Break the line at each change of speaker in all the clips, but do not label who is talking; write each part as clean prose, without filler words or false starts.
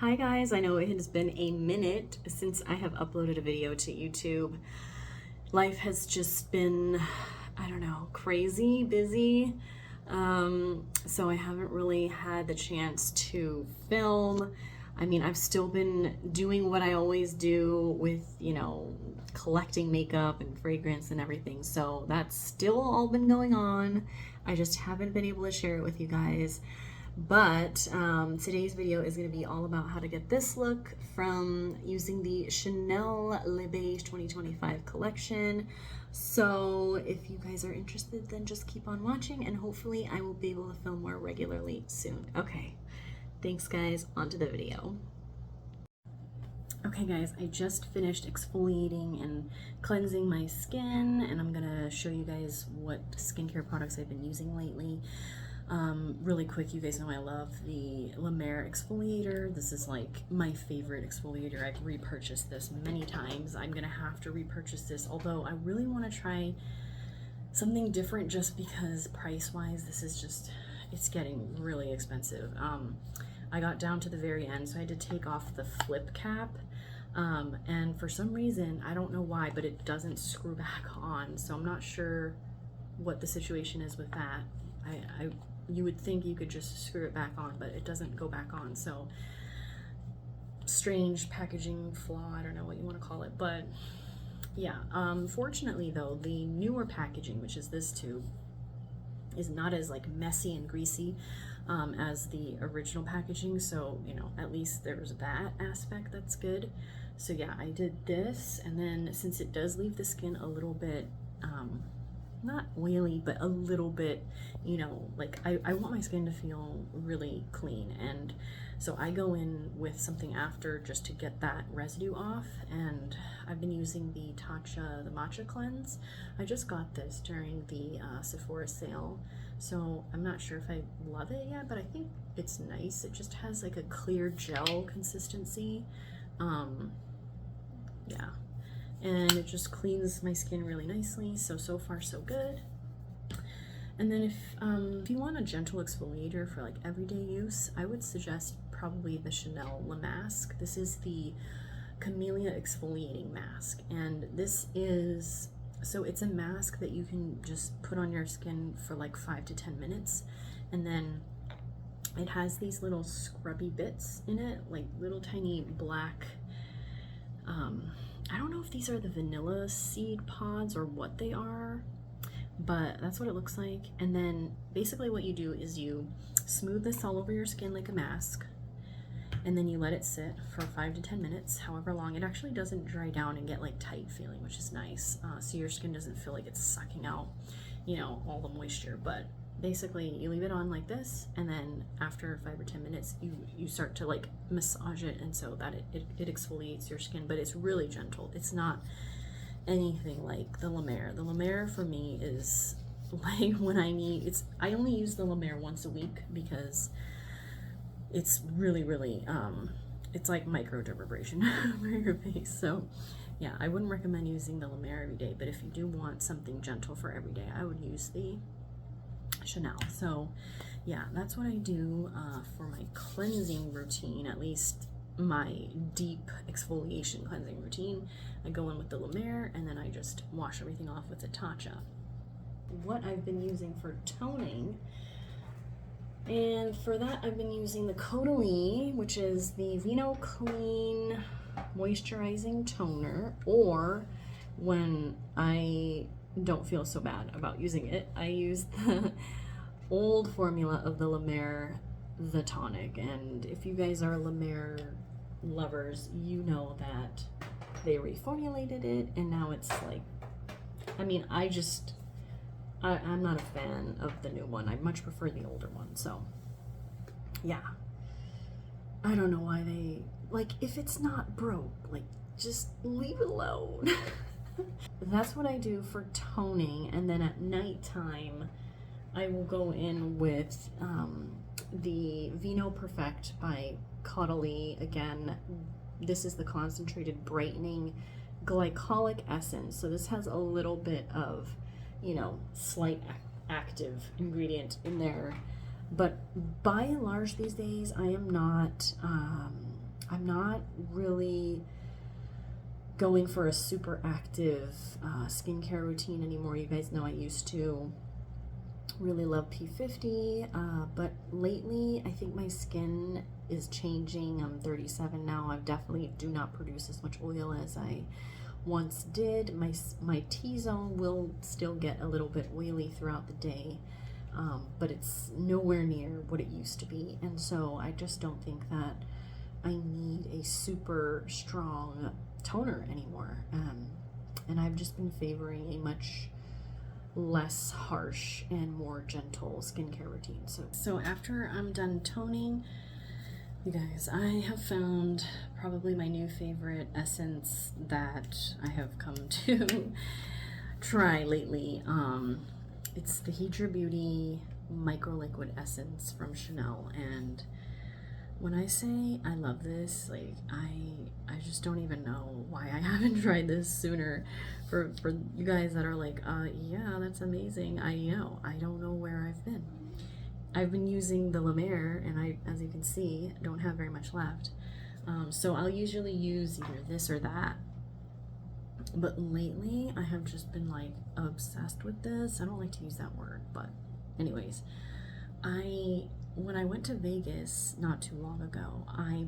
Hi guys, I know it has been a minute since I have uploaded a video to YouTube. Life has just been, I don't know, crazy, busy. So I haven't really had the chance to film. I mean, I've still been doing what I always do with, collecting makeup and fragrance and everything. So that's still all been going on. I just haven't been able to share it with you guys. But today's video is going to be all about how to get this look from using the Chanel Les Beiges 2025 collection. So if you guys are interested, then just keep on watching and hopefully I will be able to film more regularly soon. Okay, thanks guys, on to the video. Okay guys, I just finished exfoliating and cleansing my skin, and I'm gonna show you guys what skincare products I've been using lately. Really quick, you guys know I love the La Mer exfoliator. This is like my favorite exfoliator. I've repurchased this many times. I'm gonna have to repurchase this, although I really want to try something different just because price-wise, this is just, it's getting really expensive. I got down to the very end, so I had to take off the flip cap. And for some reason, I don't know why, but it doesn't screw back on. So I'm not sure what the situation is with that. You would think you could just screw it back on, but it doesn't go back on. So strange packaging flaw, I don't know what you want to call it, but yeah. Fortunately though, the newer packaging, which is this tube, is not as like messy and greasy as the original packaging. So, at least there's that aspect that's good. So yeah, I did this, and then since it does leave the skin a little bit, not oily, but a little bit, like I want my skin to feel really clean. And so I go in with something after just to get that residue off. And I've been using the Matcha Cleanse. I just got this during the Sephora sale. So I'm not sure if I love it yet, but I think it's nice. It just has like a clear gel consistency. Yeah. And it just cleans my skin really nicely. So far so good. And then if you want a gentle exfoliator for like everyday use, I would suggest probably the Chanel La Mask. This is the Camellia Exfoliating Mask, and this is, so it's a mask that you can just put on your skin for like 5 to 10 minutes, and then it has these little scrubby bits in it, like little tiny black, I don't know if these are the vanilla seed pods or what they are, but that's what it looks like. And then basically what you do is you smooth this all over your skin like a mask, and then you let it sit for 5 to 10 minutes, however long. It actually doesn't dry down and get like tight feeling, which is nice. So your skin doesn't feel like it's sucking out, all the moisture. But basically you leave it on like this, and then after 5 or 10 minutes, you start to like massage it, and so that it exfoliates your skin, but it's really gentle. It's not anything like the La Mer. The La Mer for me is like when I only use the La Mer once a week because it's really, it's like microdermabrasion for your face. So yeah, I wouldn't recommend using the La Mer every day, but if you do want something gentle for every day, I would use the Chanel. So yeah, that's what I do for my cleansing routine, at least my deep exfoliation cleansing routine. I go in with the La Mer, and then I just wash everything off with the Tatcha. What I've been using for toning, and for that I've been using the Caudalie, which is the Vino Clean Moisturizing Toner, or when I don't feel so bad about using it, I use the old formula of the La Mer, the tonic. And if you guys are La Mer lovers, you know that they reformulated it, and now it's like, I mean, I'm not a fan of the new one. I much prefer the older one. So yeah, I don't know why they, like, if it's not broke, like, just leave it alone. That's what I do for toning. And then at nighttime I will go in with the Vino Perfect by Caudalie. Again, this is the concentrated brightening glycolic essence. So this has a little bit of, slight active ingredient in there. But by and large these days, I am not I'm not really going for a super active skincare routine anymore. You guys know I used to really love P50, but lately I think my skin is changing. I'm 37 now. I definitely do not produce as much oil as I once did. My T-zone will still get a little bit oily throughout the day, but it's nowhere near what it used to be. And so I just don't think that I need a super strong toner anymore. And I've just been favoring a much less harsh and more gentle skincare routine. So after I'm done toning, you guys, I have found probably my new favorite essence that I have come to try lately. It's the Hydra Beauty Micro Liquid Essence from Chanel, and when I say I love this, like I just don't even know why I haven't tried this sooner. For you guys that are like, yeah, that's amazing. I know. I don't know where I've been. I've been using the La Mer, and I, as you can see, don't have very much left. So I'll usually use either this or that. But lately, I have just been like obsessed with this. I don't like to use that word, but anyways, when I went to Vegas not too long ago, I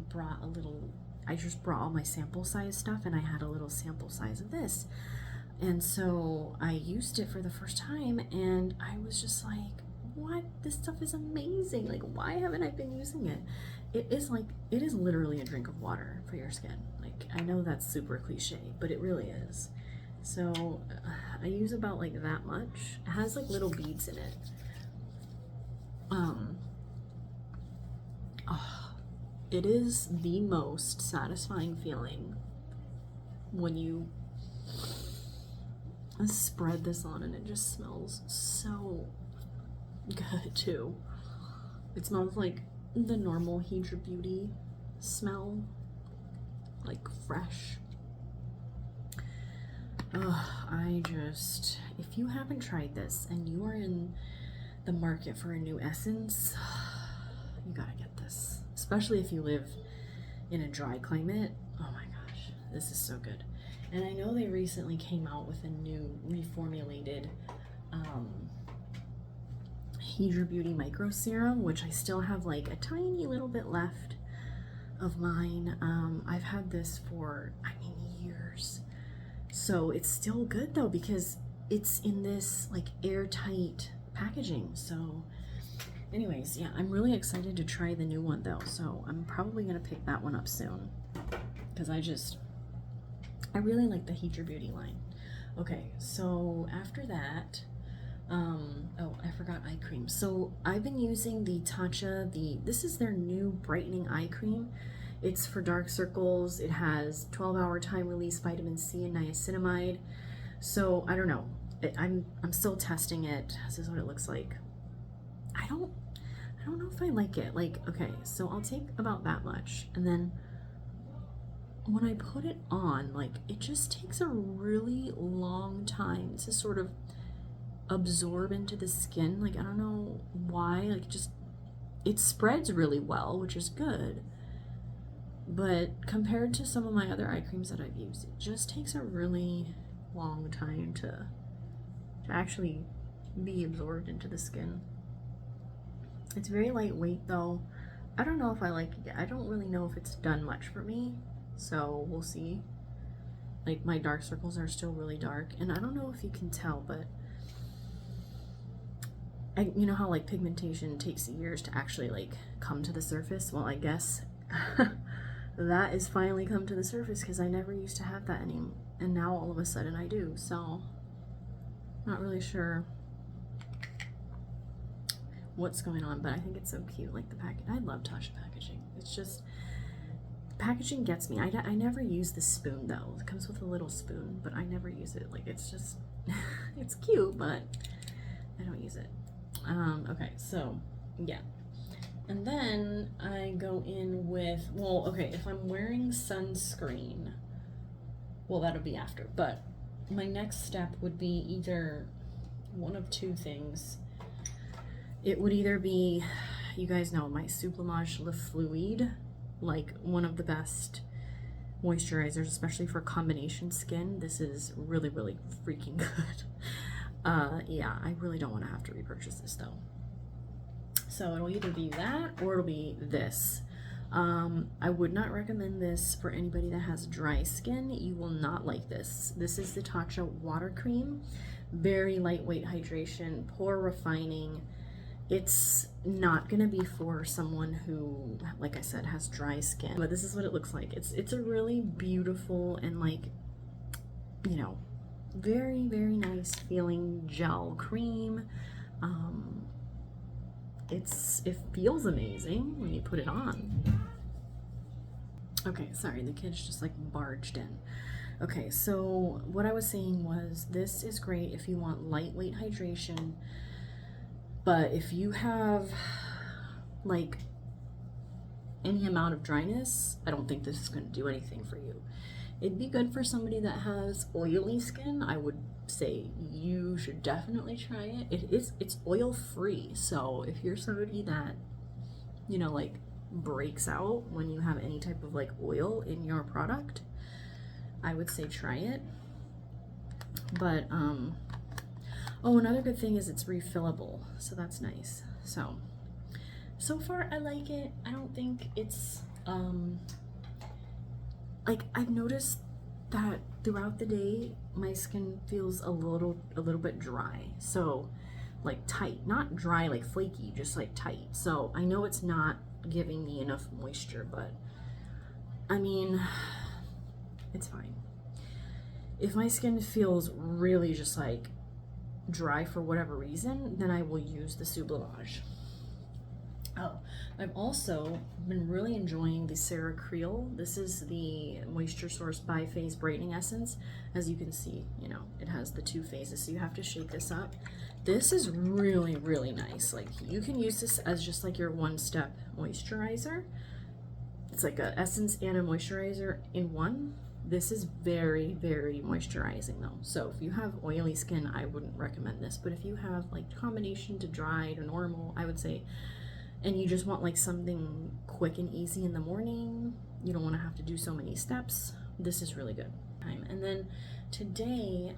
just brought all my sample size stuff, and I had a little sample size of this. And so I used it for the first time, and I was just like, what? This stuff is amazing. Like, why haven't I been using it? It is literally a drink of water for your skin. Like, I know that's super cliche, but it really is. So I use about like that much. It has like little beads in it. It is the most satisfying feeling when you spread this on, and it just smells so good too. It smells like the normal Hydra Beauty smell, like fresh. If you haven't tried this and you are in the market for a new essence, you gotta get this, especially if you live in a dry climate. Oh my gosh, this is so good. And I know they recently came out with a new reformulated Hydra Beauty Micro Serum, which I still have like a tiny little bit left of mine. I've had this for, years. So it's still good though, because it's in this like airtight packaging. So anyways, yeah, I'm really excited to try the new one though. So I'm probably gonna pick that one up soon, because I really like the Hydra Beauty line. Okay, so after that, oh, I forgot eye cream. So I've been using the Tatcha, this is their new brightening eye cream. It's for dark circles. It has 12-hour time release vitamin C and niacinamide. So I don't know. I'm still testing it. This is what it looks like. I don't know if I like it. Like, okay, so I'll take about that much, and then when I put it on, like, it just takes a really long time to sort of absorb into the skin. Like, I don't know why. Like, it spreads really well, which is good. But compared to some of my other eye creams that I've used, it just takes a really long time to actually be absorbed into the skin. It's very lightweight though. I don't know if I like it. I don't really know if it's done much for me, so we'll see. Like, my dark circles are still really dark, and I don't know if you can tell, but you know how like pigmentation takes years to actually like come to the surface? Well, I guess that is finally come to the surface, because I never used to have that anymore, and now all of a sudden I do. So not really sure what's going on, but I think it's so cute. Like the package, I love Tatcha packaging. It's just, packaging gets me. I never use the spoon though. It comes with a little spoon, but I never use it. Like, it's just it's cute, but I don't use it. Okay, so yeah. And then I go in with, well, okay, if I'm wearing sunscreen, well, that'll be after, but my next step would be either one of two things. It would either be, you guys know, my Sublimage Le Fluide like one of the best moisturizers, especially for combination skin. This is really, really freaking good. Yeah, I really don't want to have to repurchase this though. So it'll either be that or it'll be this. I would not recommend this for anybody that has dry skin. You will not like this. This is the Tatcha Water Cream. Very lightweight hydration, pore refining. It's not gonna be for someone who, like I said, has dry skin. But this is what it looks like. It's a really beautiful and, like, you know, very, very nice feeling gel cream. It feels amazing when you put it on. Okay, sorry, the kids just like barged in. Okay, so what I was saying was this is great if you want lightweight hydration, but if you have like any amount of dryness, I don't think this is going to do anything for you. It'd be good for somebody that has oily skin. I would say you should definitely try it. It's oil free, so if you're somebody that, you know, like breaks out when you have any type of like oil in your product, I would say try it. But oh, another good thing is it's refillable, so that's nice. So far I like it. I don't think it's like, I've noticed that throughout the day my skin feels a little bit dry, so like tight, not dry like flaky, just like tight. So I know it's not giving me enough moisture, but I mean, it's fine. If my skin feels really just like dry for whatever reason, then I will use the Sublimage. Oh, I've also been really enjoying the CeraCreel. This is the Moisture Source Bi-Phase Brightening Essence. As you can see, you know, it has the 2 phases, so you have to shake this up. This is really, really nice. Like, you can use this as just like your one-step moisturizer. It's like a essence and a moisturizer in one. This is very, very moisturizing though. So if you have oily skin, I wouldn't recommend this. But if you have like combination to dried or normal, I would say, and you just want like something quick and easy in the morning, you don't want to have to do so many steps, this is really good. And then today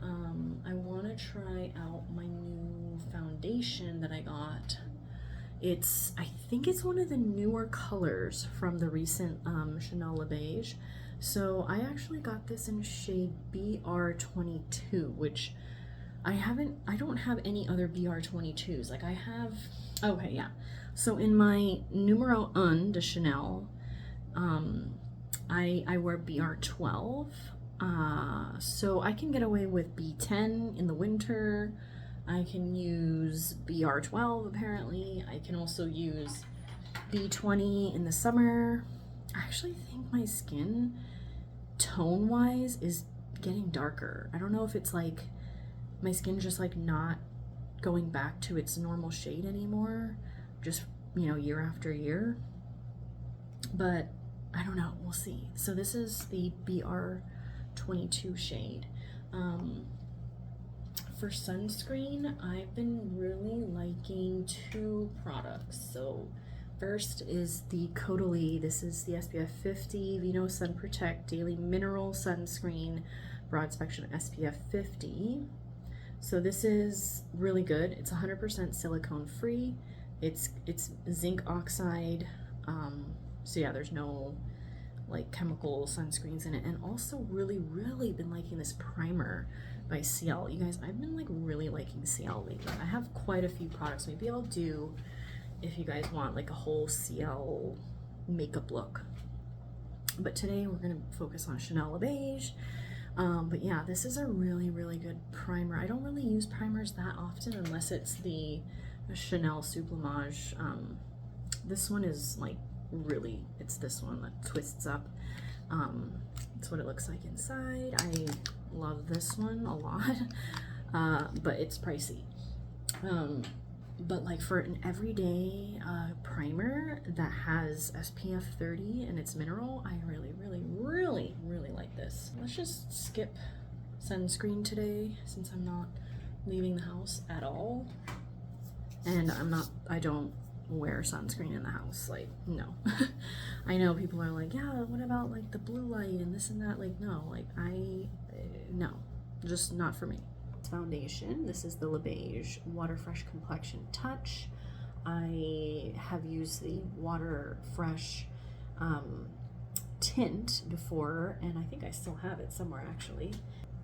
I want to try out my new foundation that I got. I think it's one of the newer colors from the recent Chanel Les Beiges. So I actually got this in shade BR22, which I don't have any other BR22s. Like I have, okay, yeah. So in my numero un de Chanel, I wear BR12. So I can get away with B10 in the winter. I can use BR12 apparently. I can also use B20 in the summer. I actually think my skin tone-wise is getting darker. I don't know if it's like my skin just like not going back to its normal shade anymore, just, you know, year after year, but I don't know, we'll see. So this is the BR22 shade. For sunscreen, I've been really liking 2 products. So first is the Caudalie. This is the SPF 50 Vino Sun Protect Daily Mineral Sunscreen, broad spectrum SPF 50. So this is really good. It's 100% silicone free. It's zinc oxide. So yeah, there's no like chemical sunscreens in it. And also really been liking this primer by CL. You guys, I've been like really liking CL lately. I have quite a few products. Maybe I'll do, if you guys want like a whole CL makeup look. But today we're gonna focus on Chanel Les Beiges. But yeah, this is a really good primer. I don't really use primers that often unless it's the Chanel Sublimage. This one is like really, it's this one that twists up. It's what it looks like inside. I love this one a lot, but it's pricey. But like for an everyday primer that has SPF 30 and it's mineral, I really like this. Let's just skip sunscreen today since I'm not leaving the house at all. And I don't wear sunscreen in the house. Like, no. I know people are like, yeah, what about like the blue light and this and that? Like, no, like no, just not for me. Foundation, this is the Les Beiges Water Fresh Complexion Touch. I have used the Water Fresh tint before, and I think I still have it somewhere actually.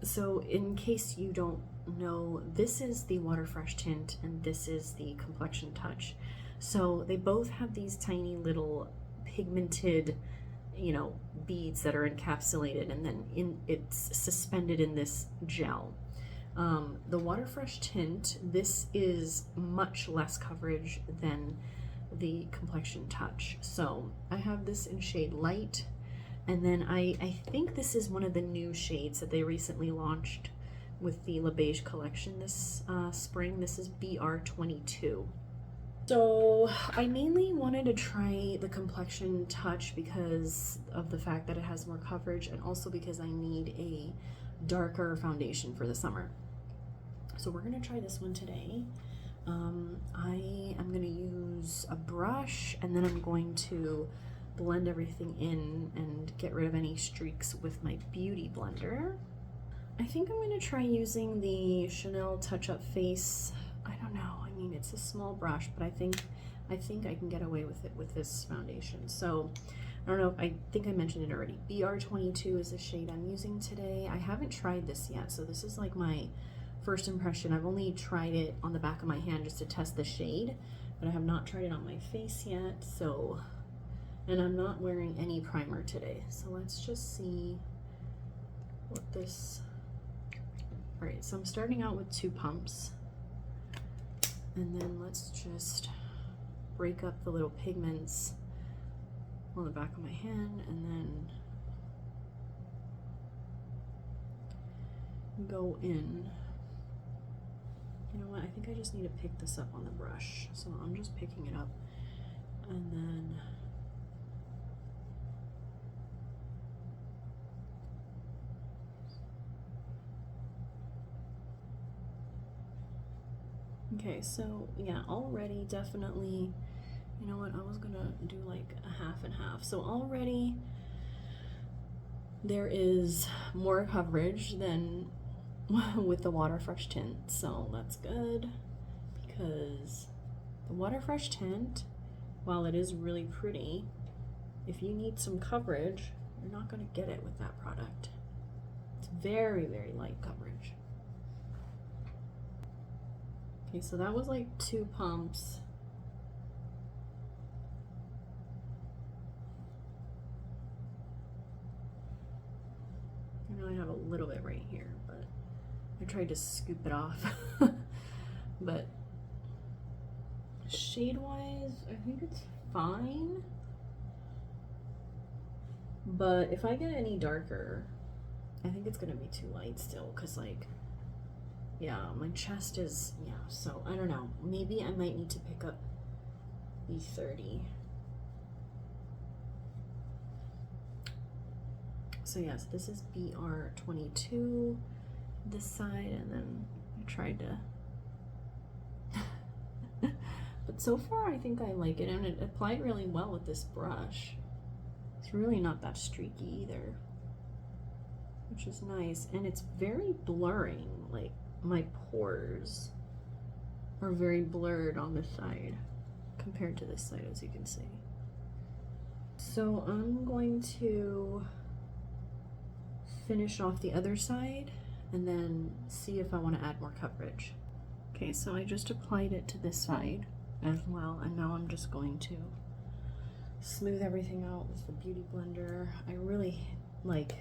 So in case you don't know, this is the Water Fresh tint and this is the Complexion Touch. So they both have these tiny little pigmented, you know, beads that are encapsulated, and then it's suspended in this gel. The Water Fresh tint, this is much less coverage than the Complexion Touch. So I have this in shade Light, and then I think this is one of the new shades that they recently launched with the Les Beiges collection this spring. This is BR22. So I mainly wanted to try the Complexion Touch because of the fact that it has more coverage, and also because I need a darker foundation for the summer. So we're gonna try this one today. I am gonna use a brush, and then I'm going to blend everything in and get rid of any streaks with my beauty blender. I think I'm gonna try using the Chanel Touch Up Face. I don't know, I mean, it's a small brush, but I think I can get away with it with this foundation. So I don't know, I think I mentioned it already. BR22 is the shade I'm using today. I haven't tried this yet, so this is like my first impression. I've only tried it on the back of my hand just to test the shade, but I have not tried it on my face yet. So, and I'm not wearing any primer today. So let's just see what this, all right, so I'm starting out with 2 pumps, and then let's just break up the little pigments on the back of my hand, and then go in. You know what, I think I just need to pick this up on the brush. So I'm just picking it up, and then okay, so yeah, already definitely, you know what, I was gonna do like a half and half. So already there is more coverage than with the Water Fresh tint, so that's good, because the Water Fresh tint, while it is really pretty, if you need some coverage, you're not going to get it with that product. It's very, very light coverage. Okay, so that was like 2 pumps. I know I have a little bit right here, but I tried to scoop it off. But shade wise, I think it's fine. But if I get any darker, I think it's gonna be too light still, because like, yeah, my chest is, yeah, so I don't know. Maybe I might need to pick up B30. So yes, this is BR22, this side, and then I tried to but so far I think I like it, and it applied really well with this brush. It's really not that streaky either, which is nice, and it's very blurring. Like, my pores are very blurred on this side compared to this side, as you can see. So I'm going to finish off the other side and then see if I want to add more coverage. Okay, so I just applied it to this side as well, and now I'm just going to smooth everything out with the Beauty Blender. I really like,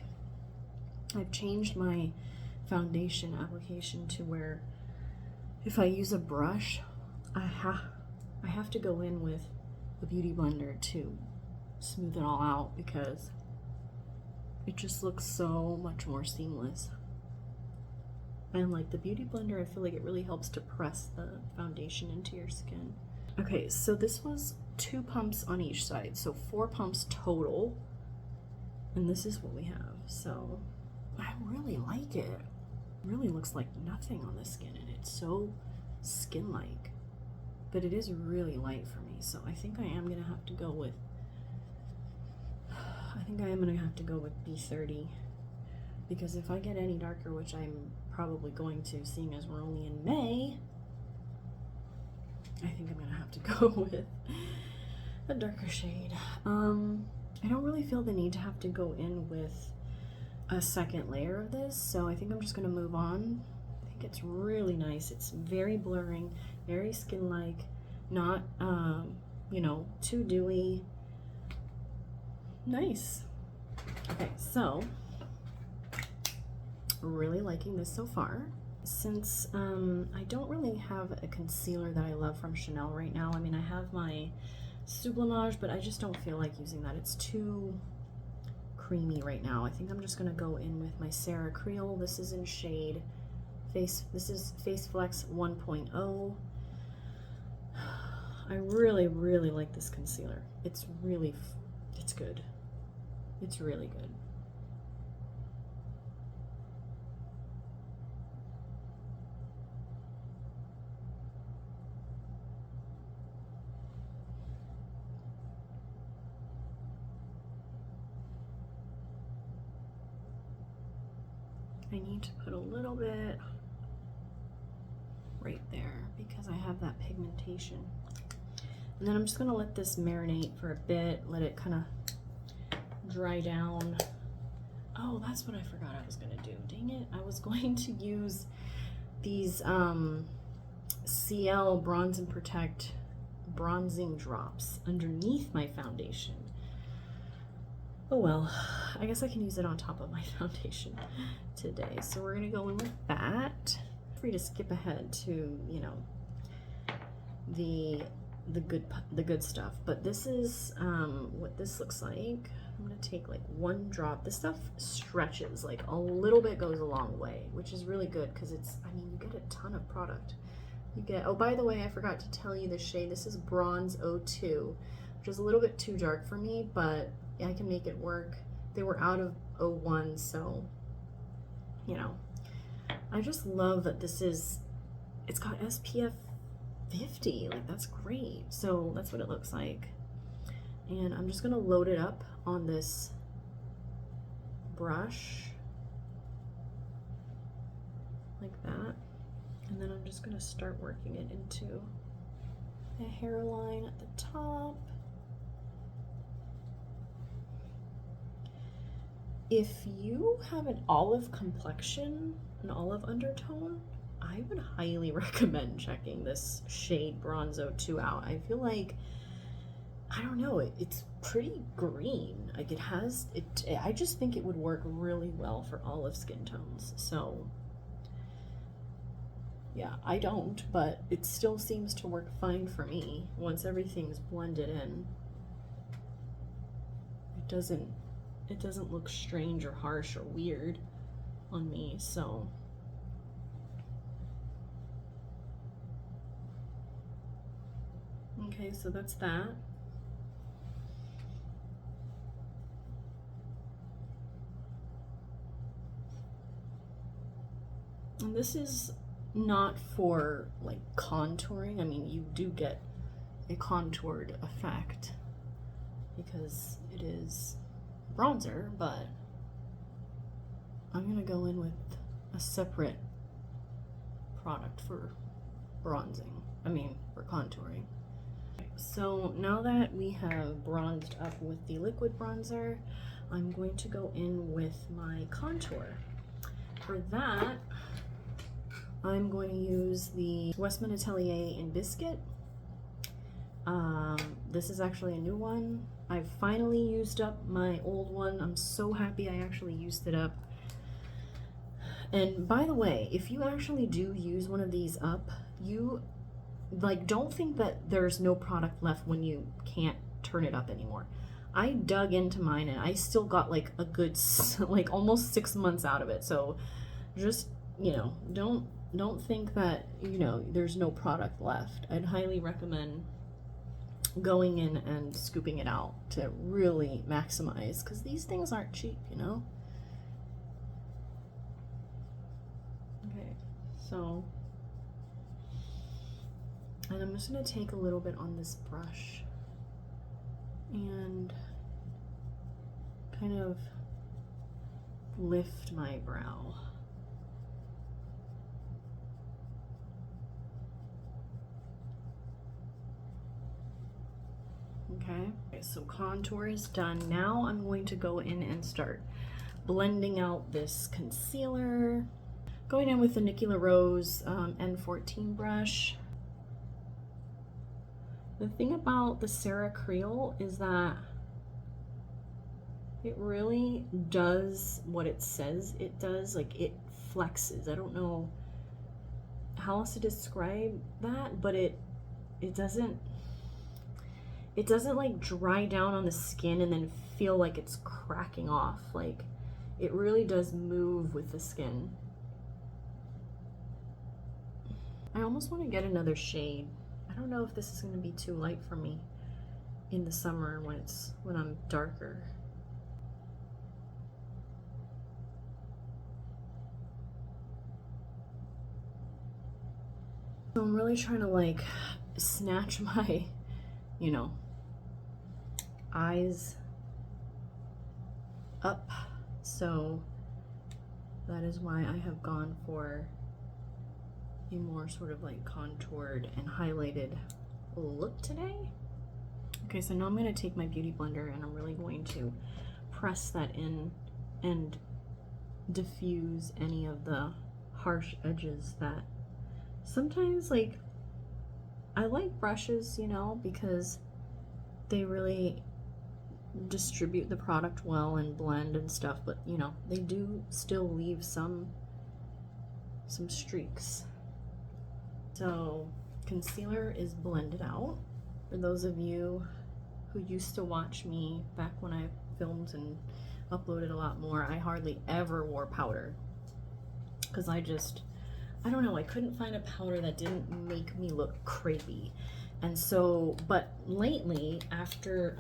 I've changed my foundation application to where if I use a brush, I have to go in with the Beauty Blender to smooth it all out, because it just looks so much more seamless. And like the Beauty Blender, I feel like it really helps to press the foundation into your skin. Okay, so this was 2 pumps on each side, so 4 pumps total, and this is what we have. So I really like it. It really looks like nothing on the skin, and it's so skin-like. but it is really light for me, so I think I am gonna have to go with B30, because if I get any darker, which I'm probably going to, seeing as we're only in May, I think I'm gonna have to go with a darker shade. I don't really feel the need to have to go in with a second layer of this, so I think I'm just gonna move on. I think it's really nice. It's very blurring, very skin-like, not you know, too dewy. Nice. Okay, so really liking this so far. Since I don't really have a concealer that I love from Chanel right now. I mean, I have my Sublimage, but I just don't feel like using that. It's too creamy right now. I think I'm just gonna go in with my Sarah Creole. This is in shade this is Face Flex 1.0. I really, really like this concealer. It's really, it's good. It's really good. I need to put a little bit right there because I have that pigmentation. And then I'm just gonna let this marinate for a bit, let it kind of dry down. Oh, that's what I forgot I was gonna do. Dang it, I was going to use these CL Bronze and Protect bronzing drops underneath my foundation. Oh well, I guess I can use it on top of my foundation today. So we're gonna go in with that. Free to skip ahead to, you know, the good stuff. But this is what this looks like. I'm gonna take like one drop. This stuff stretches, like a little bit goes a long way, which is really good because it's, I mean, you get a ton of product. You get, oh, by the way, I forgot to tell you the shade. This is Bronze 02, which is a little bit too dark for me, but I can make it work. They were out of 01, so, you know. I just love that this is, it's got SPF 50, like that's great. So that's what it looks like. And I'm just gonna load it up on this brush, like that. And then I'm just gonna start working it into a hairline at the top. If you have an olive complexion, an olive undertone, I would highly recommend checking this shade Bronze 02 out. I feel like, I don't know, it's pretty green. Like it has, I just think it would work really well for olive skin tones. So yeah, I don't, but it still seems to work fine for me once everything's blended in. It doesn't look strange or harsh or weird on me, so. Okay, so that's that. And this is not for like contouring. I mean, you do get a contoured effect because it is bronzer, but I'm gonna go in with a separate product for bronzing. I mean, for contouring. So now that we have bronzed up with the liquid bronzer, I'm going to go in with my contour. For that, I'm going to use the Westman Atelier in Biscuit. This is actually a new one. I've finally used up my old one. I'm so happy I actually used it up. And by the way, if you actually do use one of these up, you like don't think that there's no product left when you can't turn it up anymore. I dug into mine and I still got like a good like almost 6 months out of it. So just, you know, don't think that, you know, there's no product left. I'd highly recommend going in and scooping it out to really maximize, because these things aren't cheap, you know. Okay, so And I'm just going to take a little bit on this brush and kind of lift my brow. Okay, so contour is done. Now I'm going to go in and start blending out this concealer. Going in with the Nikki LaRose N14 brush. The thing about the Sarah Creole is that it really does what it says it does. Like, it flexes. I don't know how else to describe that, but it doesn't like dry down on the skin and then feel like it's cracking off. Like, it really does move with the skin. I almost want to get another shade. I don't know if this is going to be too light for me in the summer when I'm darker. So I'm really trying to like snatch my, you know, eyes up. So that is why I have gone for a more sort of like contoured and highlighted look today. Okay, so now I'm going to take my beauty blender and I'm really going to press that in and diffuse any of the harsh edges that sometimes, like, I like brushes, you know, because they really distribute the product well and blend and stuff, but you know, they do still leave some streaks. So concealer is blended out. For those of you who used to watch me back when I filmed and uploaded a lot more, I hardly ever wore powder because I don't know, I couldn't find a powder that didn't make me look crepey. And so, but lately, after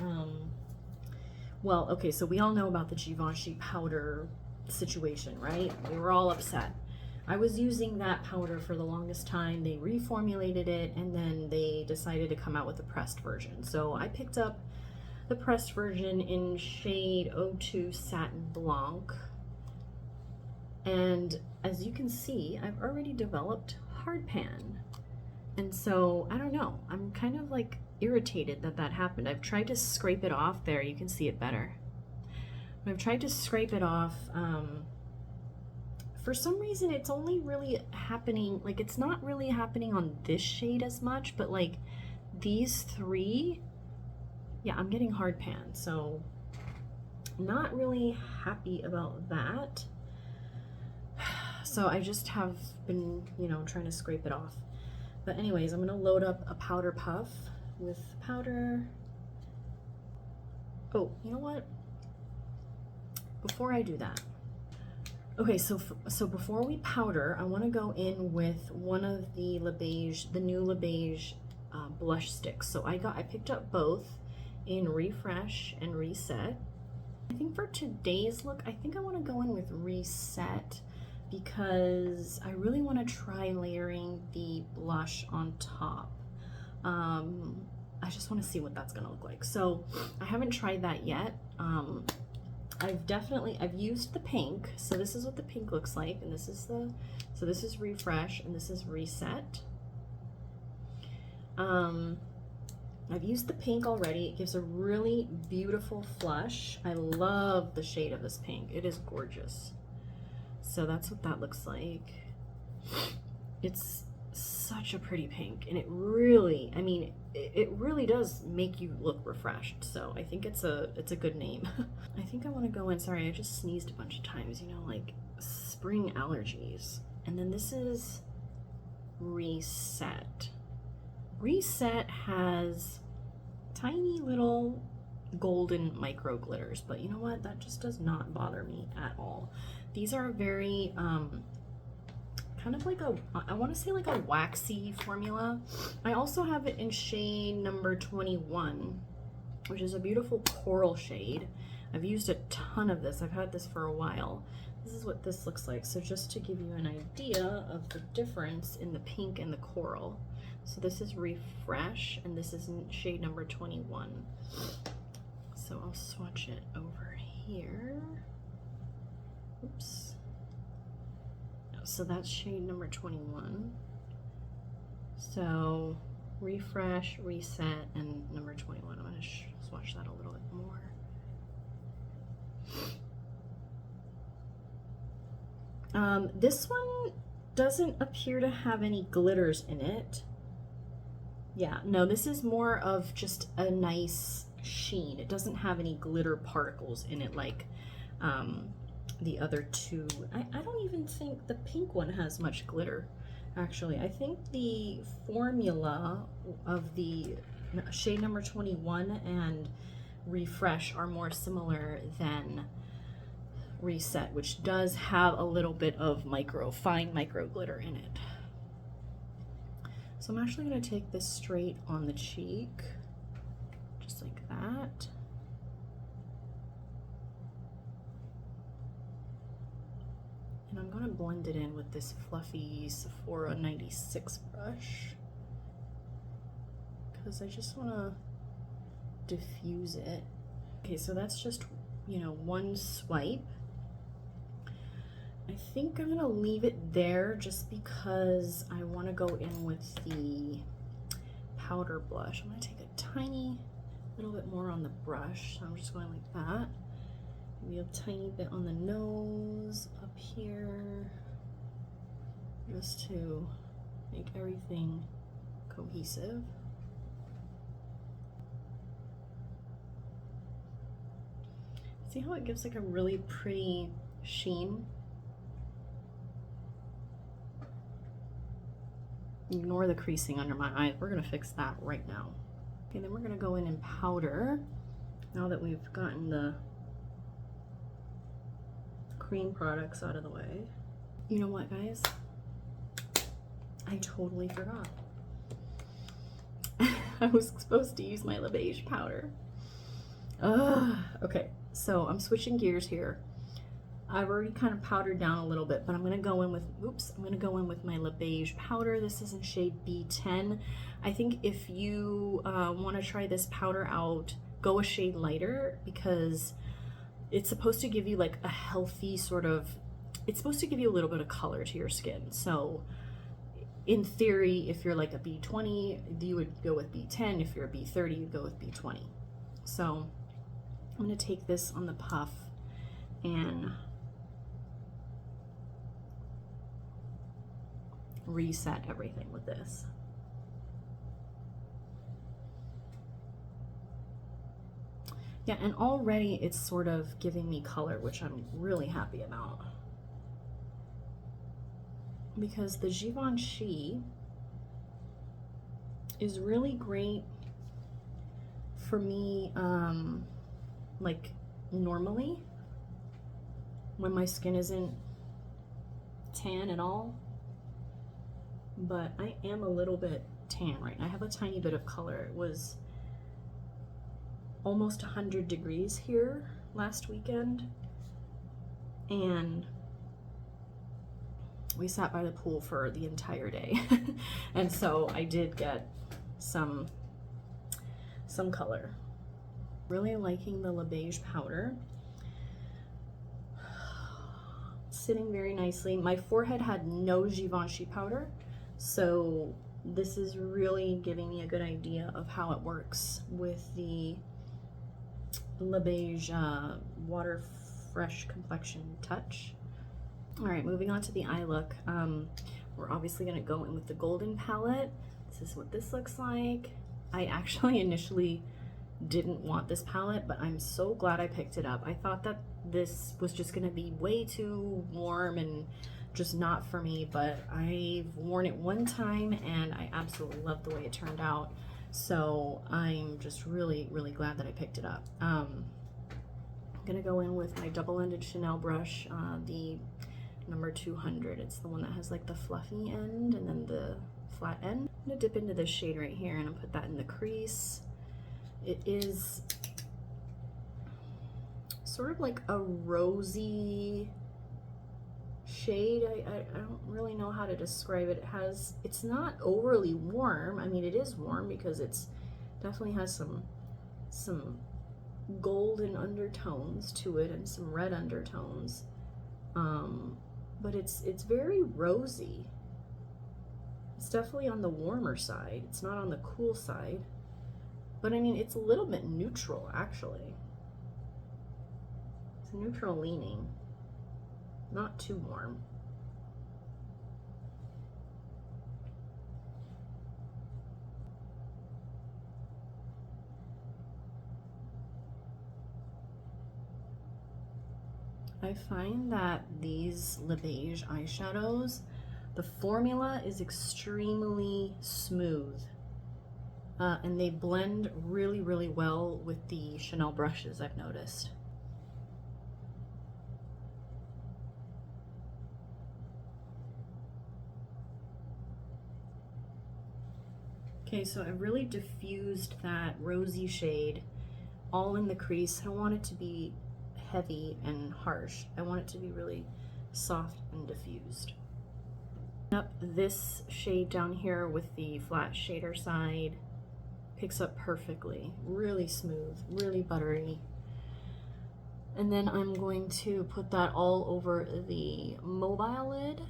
well, okay, so we all know about the Givenchy powder situation, right? We were all upset. I was using that powder for the longest time. They reformulated it and then they decided to come out with a pressed version. So I picked up the pressed version in shade 02 Satin Blanc. And as you can see, I've already developed hard pan. And so, I don't know, I'm kind of like irritated that that happened. I've tried to scrape it off. There, you can see it better. I've tried to scrape it off. For some reason, it's only really happening, like, it's not really happening on this shade as much, but like these three, yeah, I'm getting hard pan. So, not really happy about that. So I just have been, you know, trying to scrape it off. But anyways, I'm gonna load up a powder puff with powder. Oh, you know what? Before I do that, okay, so before we powder, I want to go in with one of the Les Beiges, the new Les Beiges blush sticks. So I picked up both in Refresh and Reset. I think for today's look, I think I want to go in with Reset because I really want to try layering the blush on top. I just want to see what that's gonna look like. So I haven't tried that yet. I've used the pink. So this is what the pink looks like, and this is this is Refresh and this is Reset. I've used the pink already. It gives a really beautiful flush. I love the shade of this pink. It is gorgeous. So that's what that looks like. It's such a pretty pink, and it really, I mean, it really does make you look refreshed. So I think it's a good name. I think I want to go in, sorry, I just sneezed a bunch of times, you know, like spring allergies. And then this is Reset. Reset has tiny little golden micro glitters, but you know what? That just does not bother me at all. These are very, kind of like I want to say like a waxy formula. I also have it in shade number 21, which is a beautiful coral shade. I've used a ton of this. I've had this for a while. This is what this looks like. So just to give you an idea of the difference in the pink and the coral. So this is Refresh, and this is shade number 21. So I'll swatch it over here. Oops. So that's shade number 21. So Refresh, Reset, and number 21. I'm going to swatch that a little bit more. This one doesn't appear to have any glitters in it. Yeah, no, this is more of just a nice sheen. It doesn't have any glitter particles in it like the other two. I don't even think the pink one has much glitter, actually. I think the formula of the shade number 21 and Refresh are more similar than Reset, which does have a little bit of fine micro glitter in it. So I'm actually going to take this straight on the cheek, just like that. And I'm going to blend it in with this fluffy Sephora 96 brush, because I just want to diffuse it. Okay, so that's just, you know, one swipe. I think I'm gonna leave it there just because I want to go in with the powder blush. I'm gonna take a tiny little bit more on the brush. So I'm just going like that. Maybe a tiny bit on the nose, up here, just to make everything cohesive. See how it gives like a really pretty sheen? Ignore the creasing under my eye. We're gonna fix that right now. Okay, then we're gonna go in and powder. Now that we've gotten the cream products out of the way. You know what, guys? I totally forgot. I was supposed to use my Les Beiges powder. Okay, so I'm switching gears here. I've already kind of powdered down a little bit, but I'm gonna go in with, I'm gonna go in with my Les Beiges powder. This is in shade B10. I think if you wanna try this powder out, go a shade lighter, because it's supposed to give you like a healthy sort of, it's supposed to give you a little bit of color to your skin. So in theory, if you're like a B20, you would go with B10. If you're a B30, you'd go with B20. So I'm gonna take this on the puff and reset everything with this. Yeah, and already it's sort of giving me color, which I'm really happy about. Because the Givenchy is really great for me, like normally, when my skin isn't tan at all. But I am a little bit tan right now. I have a tiny bit of color. It was almost 100 degrees here last weekend, and we sat by the pool for the entire day. And so I did get some color. Really liking the Les Beiges powder. Sitting very nicely. My forehead had no Givenchy powder, so this is really giving me a good idea of how it works with the Les Beiges Water Fresh Complexion Touch. All right, moving on to the eye look. We're obviously gonna go in with the golden palette. This is what this looks like. I actually initially didn't want this palette, but I'm so glad I picked it up. I thought that this was just gonna be way too warm and just not for me, but I've worn it one time and I absolutely love the way it turned out. So I'm just really, really glad that I picked it up. I'm gonna go in with my double-ended Chanel brush, the number 200. It's the one that has like the fluffy end and then the flat end. I'm gonna dip into this shade right here and I'll put that in the crease. It is sort of like a rosy shade, I don't really know how to describe it. It's not overly warm. I mean, it is warm because it's definitely has some golden undertones to it and some red undertones. But it's very rosy. It's definitely on the warmer side. It's not on the cool side. But I mean, it's a little bit neutral, actually. It's neutral leaning. Not too warm. I find that these Les Beiges eyeshadows, the formula is extremely smooth. And they blend really, really well with the Chanel brushes, I've noticed. Okay, so I really diffused that rosy shade all in the crease. I don't want it to be heavy and harsh. I want it to be really soft and diffused. Up this shade down here with the flat shader side. Picks up perfectly, really smooth, really buttery. And then I'm going to put that all over the mobile lid.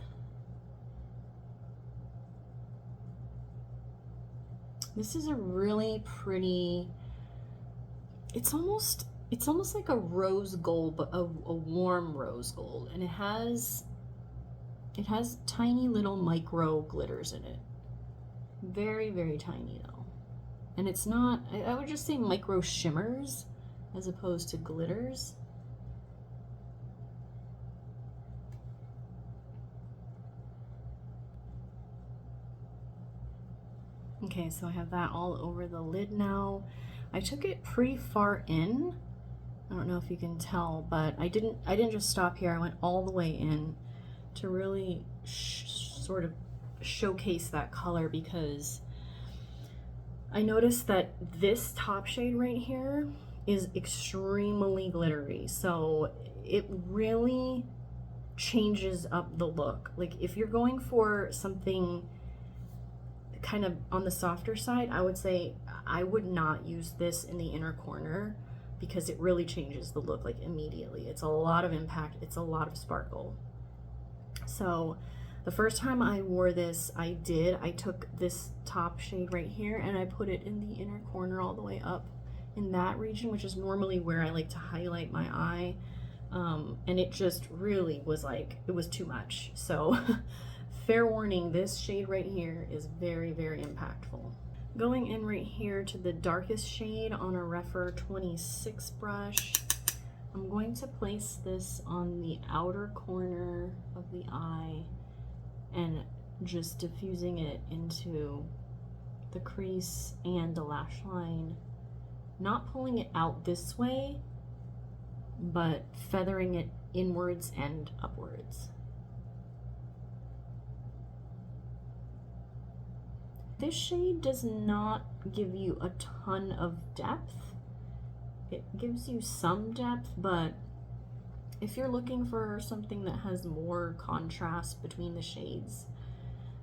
This is a really pretty, it's almost like a rose gold, but a warm rose gold. And it has tiny little micro glitters in it. Very, very tiny though. And it's not, I would just say micro shimmers as opposed to glitters. Okay, so I have that all over the lid now. I took it pretty far in. I don't know if you can tell, but I didn't just stop here. I went all the way in to really sort of showcase that color, because I noticed that this top shade right here is extremely glittery. So it really changes up the look. Like if you're going for something kind of on the softer side, I would say I would not use this in the inner corner because it really changes the look like immediately. It's a lot of impact. It's a lot of sparkle. So the first time I wore this, I took this top shade right here and I put it in the inner corner all the way up in that region, which is normally where I like to highlight my eye. And it just really was like, it was too much. So fair warning, this shade right here is very, very impactful. Going in right here to the darkest shade on a Refer 26 brush, I'm going to place this on the outer corner of the eye and just diffusing it into the crease and the lash line. Not pulling it out this way, but feathering it inwards and upwards. This shade does not give you a ton of depth. It gives you some depth, but if you're looking for something that has more contrast between the shades,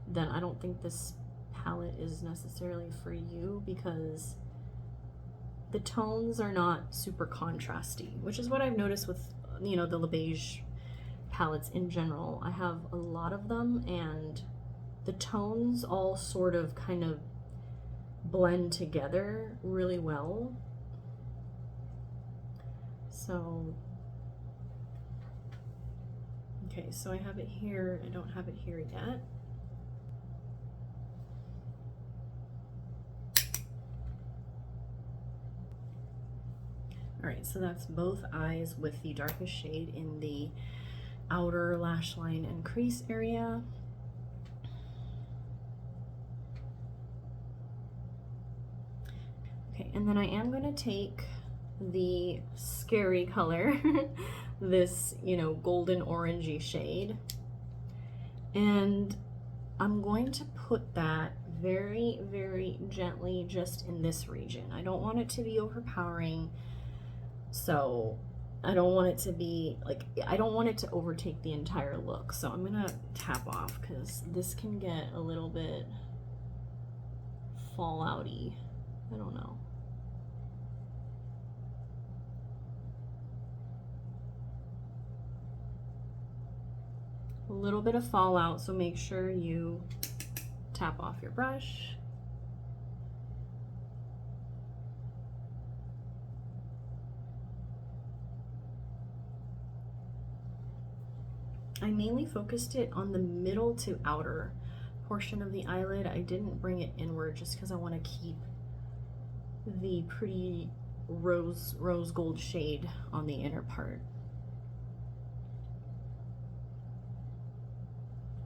then I don't think this palette is necessarily for you, because the tones are not super contrasty, which is what I've noticed with, you know, the Les Beiges palettes in general. I have a lot of them and the tones all sort of kind of blend together really well. So okay, so I have it here. I don't have it here yet. All right, so that's both eyes with the darkest shade in the outer lash line and crease area. Okay, and then I am going to take the scary color, this, you know, golden orangey shade, and I'm going to put that very, very gently just in this region. I don't want it to be overpowering, so I don't want it to be like, I don't want it to overtake the entire look. So I'm gonna tap off because this can get a little bit fallouty. I don't know. A little bit of fallout, so make sure you tap off your brush. I mainly focused it on the middle to outer portion of the eyelid. I didn't bring it inward just because I want to keep the pretty rose gold shade on the inner part.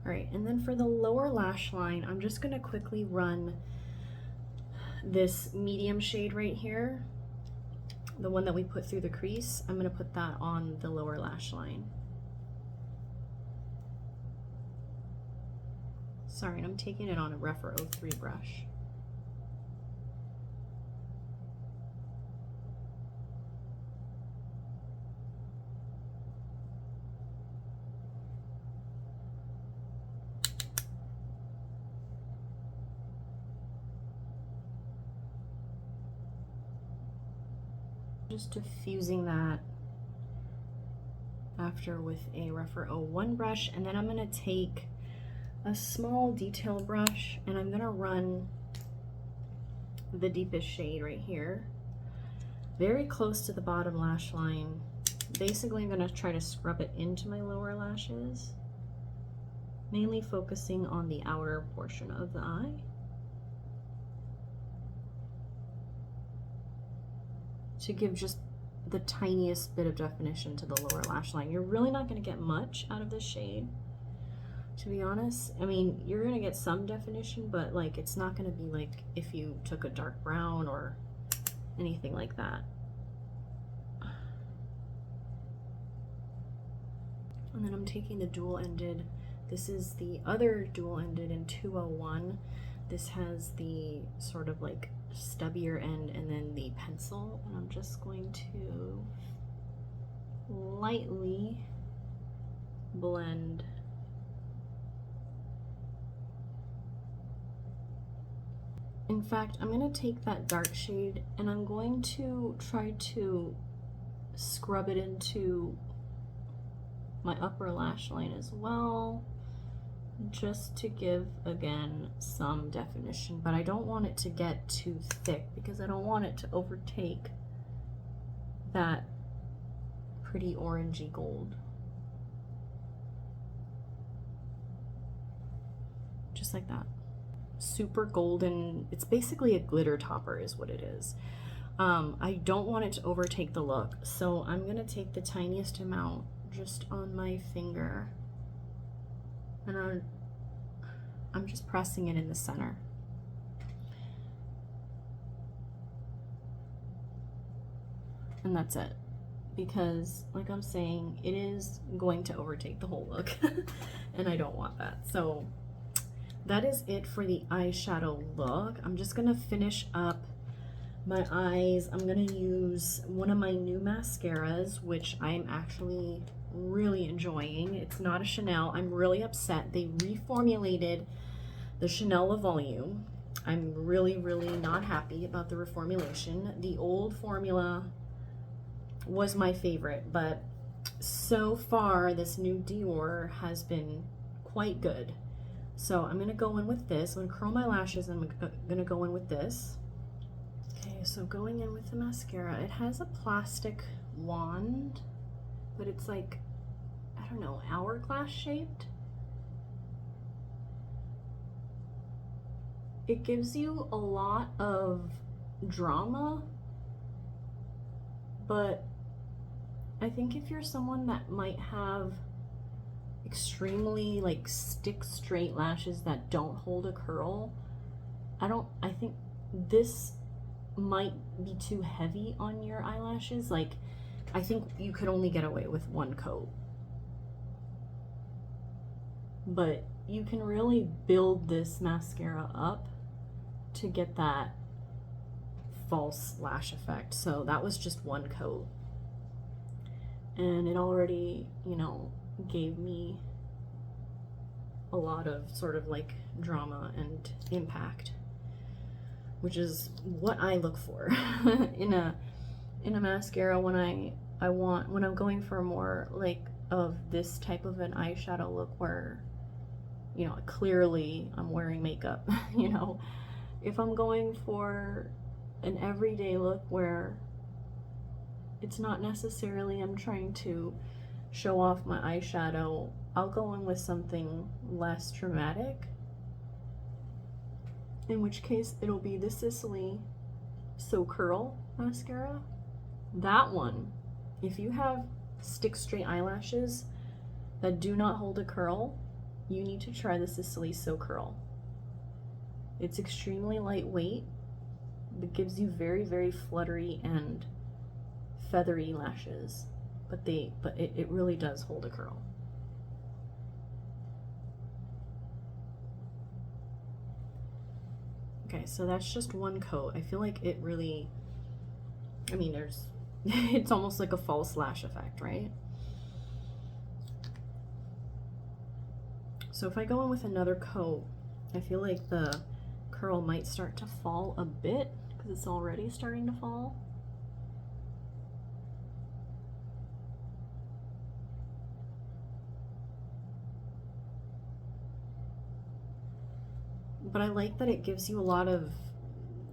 All right, and then for the lower lash line, I'm just gonna quickly run this medium shade right here, the one that we put through the crease. I'm gonna put that on the lower lash line. Sorry, and I'm taking it on a Rephr 03 brush. Just diffusing that after with a Rephr 01 brush, and then I'm gonna take a small detail brush and I'm gonna run the deepest shade right here, very close to the bottom lash line. Basically, I'm gonna try to scrub it into my lower lashes, mainly focusing on the outer portion of the eye. To give just the tiniest bit of definition to the lower lash line. You're really not gonna get much out of this shade, to be honest. I mean, you're gonna get some definition, but like it's not gonna be like if you took a dark brown or anything like that. And then I'm taking the dual-ended. This is the other dual-ended in 201. This has the sort of like stubbier end and then the pencil, and I'm just going to lightly blend in fact, I'm going to take that dark shade and I'm going to try to scrub it into my upper lash line as well, just to give again some definition, but I don't want it to get too thick because I don't want it to overtake that pretty orangey gold. Just like that. Super golden. It's basically a glitter topper is what it is. I don't want it to overtake the look, so I'm gonna take the tiniest amount just on my finger and I'm just pressing it in the center. And that's it, because like I'm saying, it is going to overtake the whole look and I don't want that. So that is it for the eyeshadow look. I'm just gonna finish up my eyes. I'm gonna use one of my new mascaras, which I'm actually really enjoying. It's not a Chanel. I'm really upset. They reformulated the Chanel Le Volume. I'm really not happy about the reformulation. The old formula was my favorite, but so far this new Dior has been quite good. So I'm gonna go in with this. I'm gonna curl my lashes and I'm gonna go in with this. Okay, so going in with the mascara, it has a plastic wand, but it's like, I don't know, hourglass shaped. It gives you a lot of drama, but I think if you're someone that might have extremely like stick straight lashes that don't hold a curl, I think this might be too heavy on your eyelashes. Like, I think you could only get away with one coat, but you can really build this mascara up to get that false lash effect. So that was just one coat. and it already, you know, gave me a lot of sort of like drama and impact, which is what I look for in a mascara when when I'm going for more like of this type of an eyeshadow look where, you know, clearly I'm wearing makeup. You know, if I'm going for an everyday look where it's not necessarily I'm trying to show off my eyeshadow, I'll go in with something less dramatic, in which case it'll be the Sicily So Curl mascara. That one, if you have stick straight eyelashes that do not hold a curl, you need to try the Sicily So Curl. It's extremely lightweight. It gives you very, very fluttery and feathery lashes, but it really does hold a curl. Okay, so that's just one coat. I feel like it really, I mean, there's, it's almost like a false lash effect, right? So if I go in with another coat, I feel like the curl might start to fall a bit because it's already starting to fall. But I like that it gives you a lot of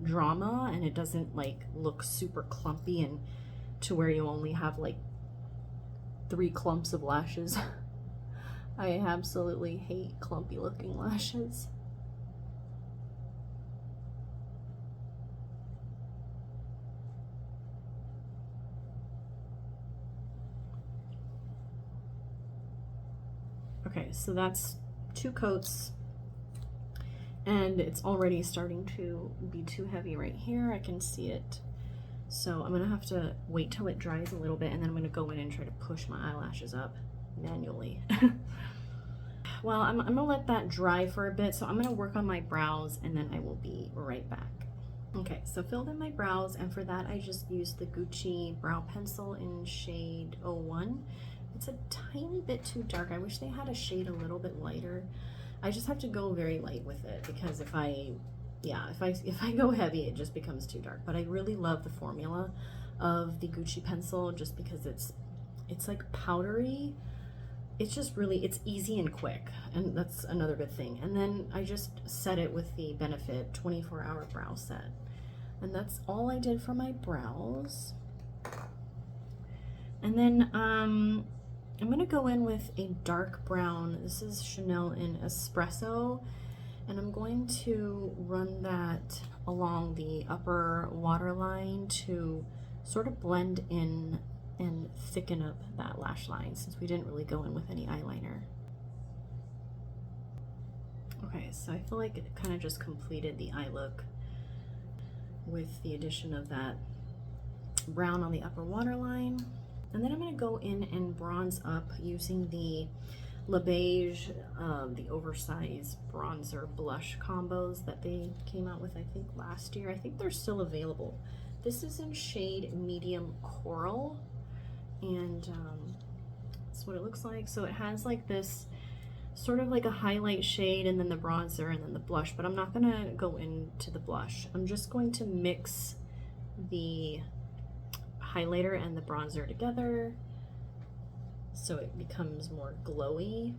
drama and it doesn't like look super clumpy and to where you only have like 3 clumps of lashes. I absolutely hate clumpy looking lashes. Okay, so that's 2 coats. And it's already starting to be too heavy right here. I can see it. So I'm gonna have to wait till it dries a little bit, and then I'm gonna go in and try to push my eyelashes up manually. Well, I'm gonna let that dry for a bit, so I'm gonna work on my brows and then I will be right back. Okay, so filled in my brows, and for that I just used the Gucci brow pencil in shade 01. It's a tiny bit too dark. I wish they had a shade a little bit lighter. I just have to go very light with it because if I go heavy, it just becomes too dark. But I really love the formula of the Gucci pencil just because it's like powdery. It's just really, it's easy and quick, and that's another good thing. And then I just set it with the Benefit 24-hour brow set. And that's all I did for my brows. And then I'm gonna go in with a dark brown. This is Chanel in Espresso, and I'm going to run that along the upper waterline to sort of blend in and thicken up that lash line since we didn't really go in with any eyeliner. Okay, so I feel like it kind of just completed the eye look with the addition of that brown on the upper waterline. And then I'm going to go in and bronze up using the Les Beiges, the oversized bronzer blush combos that they came out with, I think, last year. I think they're still available. This is in shade medium coral, and that's what it looks like. So it has like this sort of like a highlight shade and then the bronzer and then the blush, but I'm not going to go into the blush. I'm just going to mix the highlighter and the bronzer together so it becomes more glowy.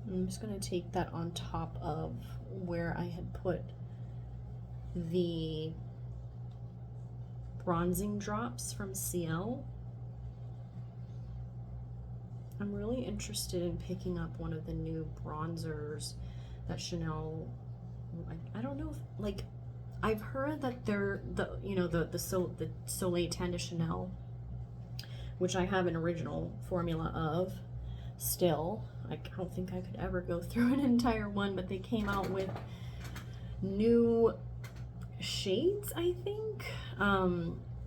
I'm just going to take that on top of where I had put the bronzing drops from CL. I'm really interested in picking up one of the new bronzers that Chanel, I don't know if, like, I've heard that they're the Soleil Tan de Chanel, which I have an original formula of still. I don't think I could ever go through an entire one, but they came out with new shades, I think.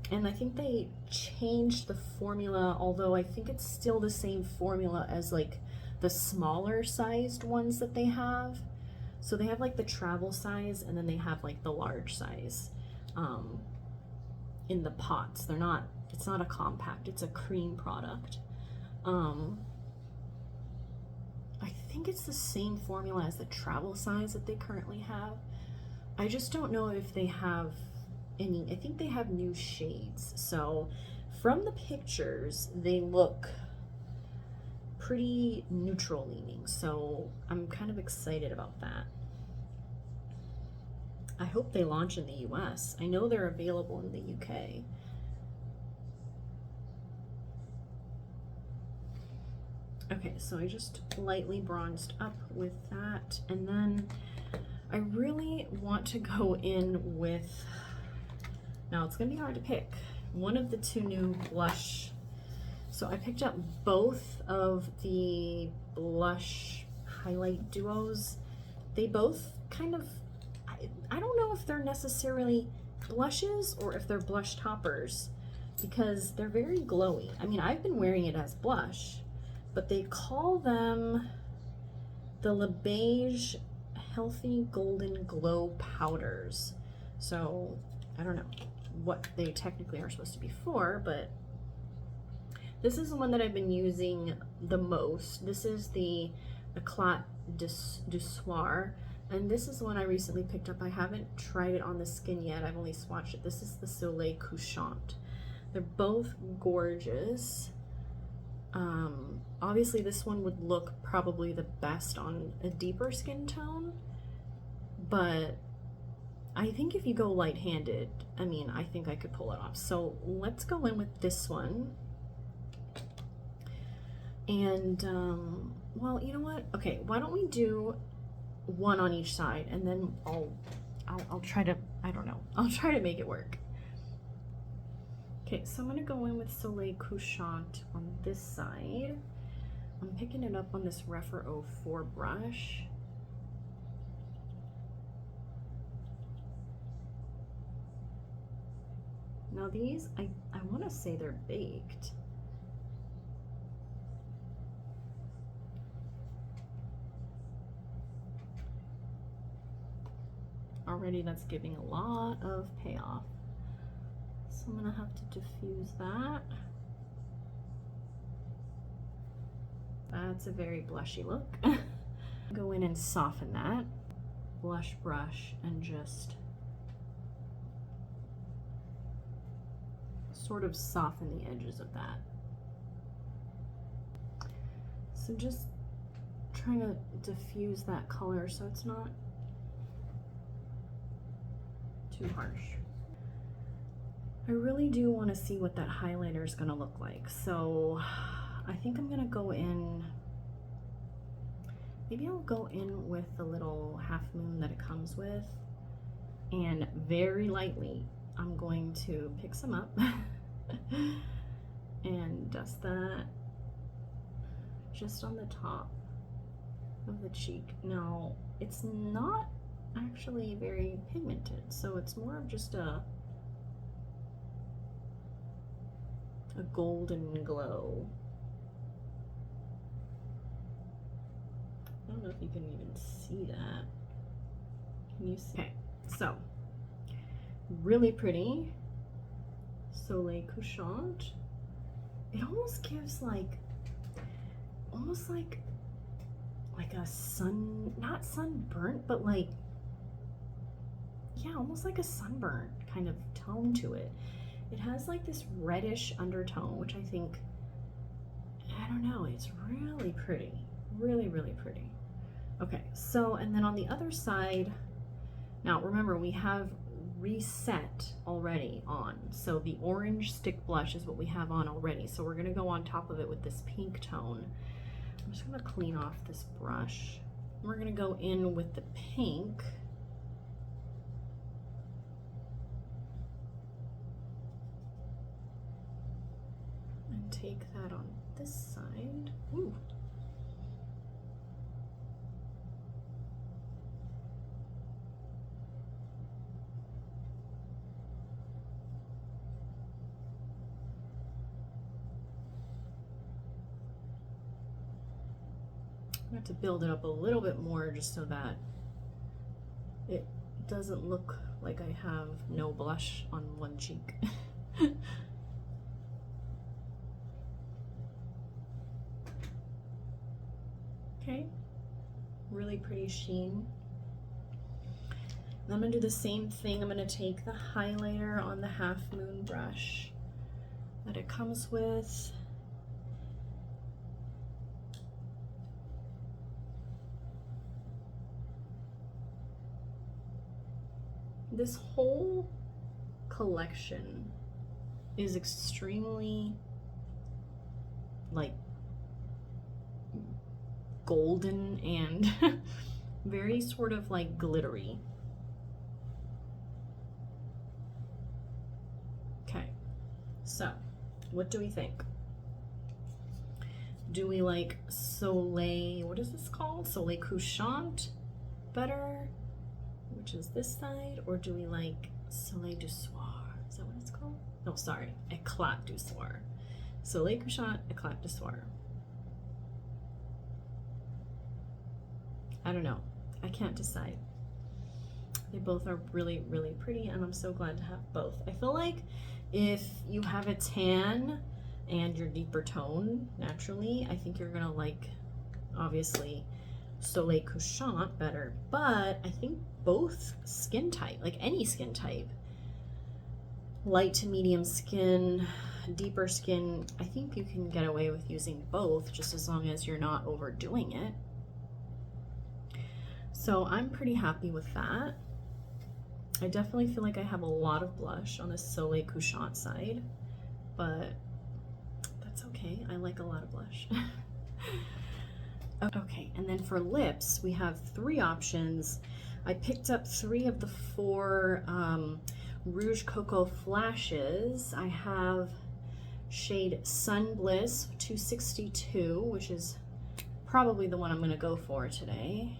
And I think they changed the formula, although I think it's still the same formula as like the smaller sized ones that they have. So they have like the travel size, and then they have like the large size in the pots. They're not it's not a compact, it's a cream product. I think it's the same formula as the travel size that they currently have. I just don't know if they have any, I think they have new shades. So from the pictures, they look pretty neutral leaning. So I'm kind of excited about that. I hope they launch in the US. I know they're available in the UK. Okay, so I just lightly bronzed up with that, and then I really want to go in with, now it's gonna be hard to pick, one of the two new blush. So I picked up both of the blush highlight duos. They both kind of, I don't know if they're necessarily blushes or if they're blush toppers, because they're very glowy. I mean, I've been wearing it as blush, but they call them the Les Beiges Healthy Golden Glow Powders. So I don't know what they technically are supposed to be for, but this is the one that I've been using the most. This is the Eclat du Soir, and this is the one I recently picked up. I haven't tried it on the skin yet. I've only swatched it. This is the Soleil Couchant. They're both gorgeous. Obviously this one would look probably the best on a deeper skin tone, but I think if you go light-handed, I mean, I think I could pull it off. So let's go in with this one. And, well, you know what? Okay, why don't we do one on each side, and then I'll try to, I don't know, I'll try to make it work. Okay, so I'm gonna go in with Soleil Couchant on this side. I'm picking it up on this Refer 04 brush. Now these, I wanna say they're baked. Already that's giving a lot of payoff. So I'm gonna have to diffuse that. That's a very blushy look. Go in and soften that. Blush brush and just sort of soften the edges of that. So just trying to diffuse that color so it's not too harsh. I really do want to see what that highlighter is going to look like. So I think I'm going to go in, maybe I'll go in with the little half moon that it comes with, and very lightly I'm going to pick some up and dust that just on the top of the cheek. Now, it's not actually very pigmented, so it's more of just a golden glow. I don't know if you can even see that. Can you see? Okay, so really pretty Soleil Couchant. It almost gives like, almost like a sun, not sunburnt, but like, yeah, almost like a sunburnt kind of tone to it. It has like this reddish undertone, which I think, I don't know, it's really pretty. Really, really pretty. Okay, so, and then on the other side, now remember we have reset already on. So the orange stick blush is what we have on already. So we're gonna go on top of it with this pink tone. I'm just gonna clean off this brush. We're gonna go in with the pink. And take that on this side. Ooh. I have to build it up a little bit more just so that it doesn't look like I have no blush on one cheek. Okay, really pretty sheen. And I'm gonna do the same thing. I'm gonna take the highlighter on the Half Moon brush that it comes with. This whole collection is extremely like golden and very sort of like glittery. Okay, so what do we think? Do we like Soleil, what is this called? Soleil Couchant better, which is this side, or do we like Soleil du Soir? Is that what it's called? No, sorry, Eclat du Soir. Soleil Couchant, Eclat du Soir. I don't know. I can't decide. They both are really, really pretty, and I'm so glad to have both. I feel like if you have a tan and you're deeper tone naturally, I think you're gonna like, obviously, Soleil Couchant better, but I think both skin type, like any skin type, light to medium skin, deeper skin, I think you can get away with using both just as long as you're not overdoing it. So I'm pretty happy with that. I definitely feel like I have a lot of blush on the Soleil Couchant side, but that's okay. I like a lot of blush. Okay, and then for lips, we have 3 options. I picked up 3 of the 4 Rouge Cocoa Flashes. I have shade Sun Bliss 262, which is probably the one I'm gonna go for today.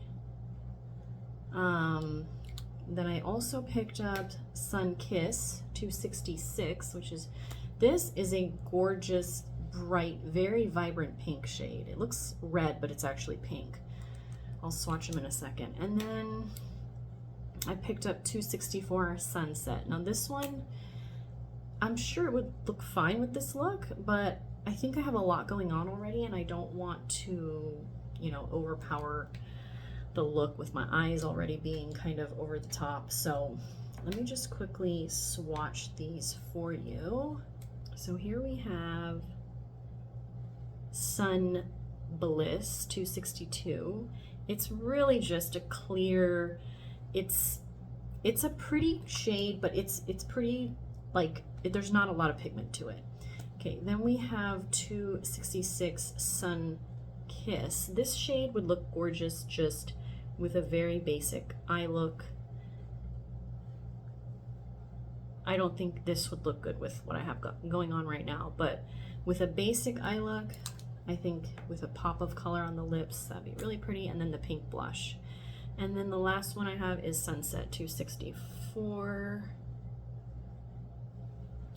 Then I also picked up Sun Kiss 266, which is, this is a gorgeous, bright, very vibrant pink shade. It looks red, but it's actually pink. I'll swatch them in a second. And then I picked up 264 Sunset. Now this one, I'm sure it would look fine with this look, but I think I have a lot going on already and I don't want to, you know, overpower the look with my eyes already being kind of over the top. So let me just quickly swatch these for you. So here we have Sun Bliss 262. It's really just a clear, it's a pretty shade, but it's pretty, like, there's not a lot of pigment to it. Okay, then we have 266 Sun Kiss. This shade would look gorgeous just with a very basic eye look. I don't think this would look good with what I have going on right now, but with a basic eye look, I think with a pop of color on the lips, that'd be really pretty, and then the pink blush. And then the last one I have is Sunset 264.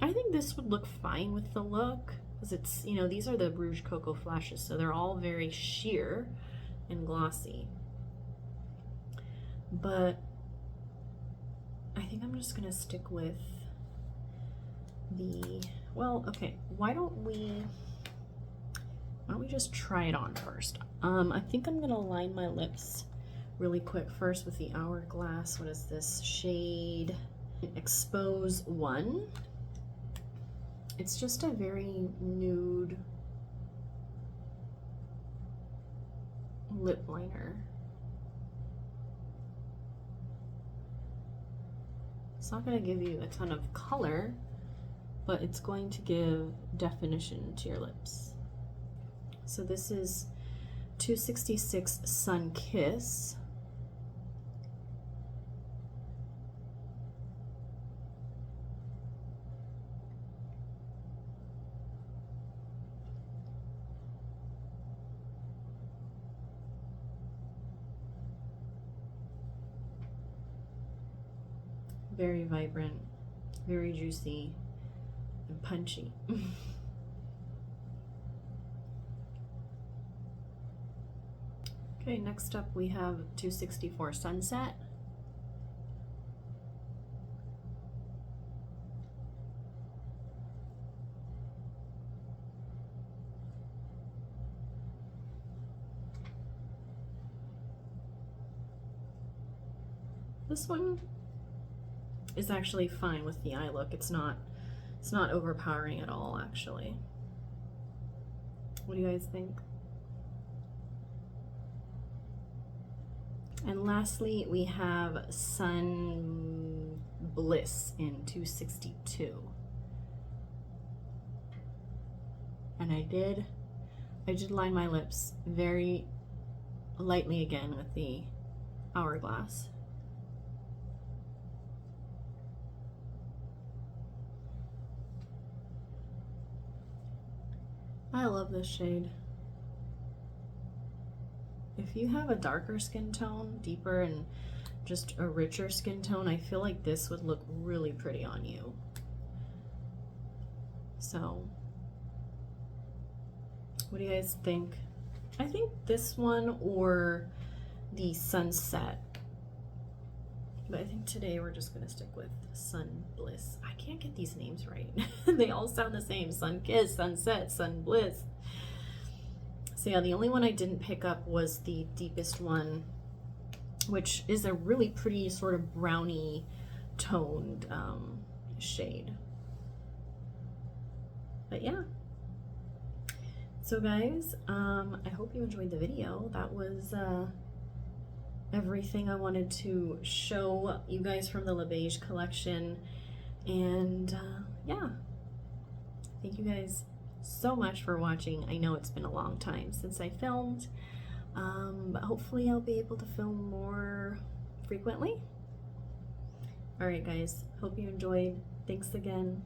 I think this would look fine with the look, because it's, you know, these are the Rouge Cocoa Flashes, so they're all very sheer and glossy. But I think I'm just gonna stick with the, well, okay, why don't we just try it on first? I think I'm gonna line my lips really quick first with the Hourglass. What is this shade? Expose 1. It's just a very nude lip liner. It's not going to give you a ton of color, but it's going to give definition to your lips. So this is 266 Sun Kiss. Very vibrant, very juicy, and punchy. Okay, next up we have 264 Sunset. This one is actually fine with the eye look. It's not overpowering at all, actually. What do you guys think? And lastly, we have Sun Bliss in 262. And I did line my lips very lightly again with the Hourglass. I love this shade. If you have a darker skin tone, deeper and just a richer skin tone, I feel like this would look really pretty on you. So, what do you guys think? I think this one or the Sunset. But I think today we're just gonna stick with Sun Bliss. I can't get these names right. They all sound the same. Sun Kiss, Sunset, Sun Bliss. So yeah, the only one I didn't pick up was the deepest one, which is a really pretty sort of brownie toned shade. But yeah. So guys, I hope you enjoyed the video. That was everything I wanted to show you guys from the Les Beiges collection. And yeah, thank you guys so much for watching. I know it's been a long time since I filmed, but hopefully I'll be able to film more frequently. All right guys, hope you enjoyed. Thanks again.